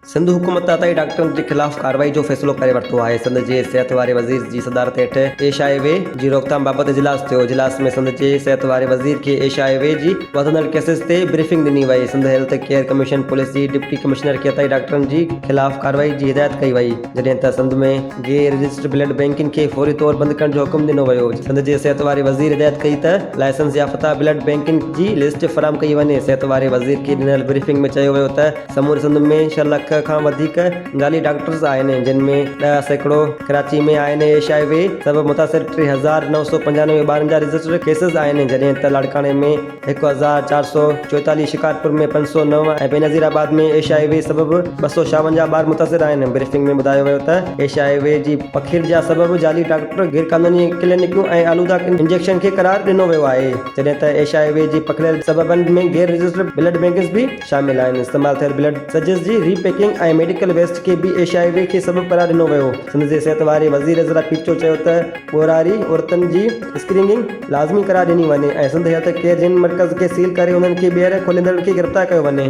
सिंध हुकूमत ताईं डॉक्टरनि जे ख़िलाफ़ कार्रवाई जो फ़ैसिलो करे वरितो आहे। सिंध जे सिहत वारे वज़ीर जी सदारत हेठि HIV जी रोकथाम बाबति इजलास थियो। इजलास में सिंध जे सिहत वारे वज़ीर खे HIV जी वधंदड़ केसिस ते ब्रीफिंग ॾिनी वई। Sindh health care commission police जी डिप्टी कमिश्नर खे ताईं डॉक्टरनि जी ख़िलाफ़ कार्रवाई जी हिदायत कई वई, जॾहिं त सिंध में गैर रजिस्टर्ड ब्लड बैंकिंग खे फौरी तौर बंदि करण जो हुकुम ॾिनो वियो। सिंध जे सिहत वारे वज़ीर हिदायत कई त लाइसेंस याफ़्ता ब्लड बैंकिंग जी लिस्ट फराहम कई वञे। सिहत वारे वज़ीर खे ॾिनल ब्रीफिंग में चयो वियो त समूरे सिंध में 6 लख खां वधीक ज़ाली डॉक्टर्स आहिनि, जिन में 10% कराची में आहिनि। HIV सबबि मुतासिर 3995 ॿारनि जा रजिस्टर्ड केसिस आहिनि, जॾहिं त लाड़काणे में 1444, शिकारपुर में 509 ऐं बेनज़ीराबाद में HIV सबबि 256 ॿार मुतासिर आहिनि। ब्रीफिंग में ॿुधायो वियो त HIV जी पखीर जा सबबि ज़ाली डॉक्टर गैरकानूनी क्लिनिकूं ऐं आलूदा इंजेक्शन खे करार ॾिनो वियो आहे, जॾहिं त HIV जी पकड़ियल सबबनि में गैर रजिस्टर्ड ब्लड बैंकिंग्स बि शामिल आहिनि। इस्तेमाल थियल ब्लड सजिस जी रीपैकिंग ऐं मेडिकल वेस्ट खे बि HIV खे सबबु करार ॾिनो वियो। सिंध जे सिहत वारे वज़ीर ज़रा पीचो चयो त ॿोरारी औरतुनि जी स्क्रीनिंग लाज़मी करार ॾिनी वञे ऐं सिंध हेल्थ केयर जिन मर्कज़ खे सील करे उन्हनि खे ॿीहर खोलींदड़ खे गिरफ़्तार कयो वञे।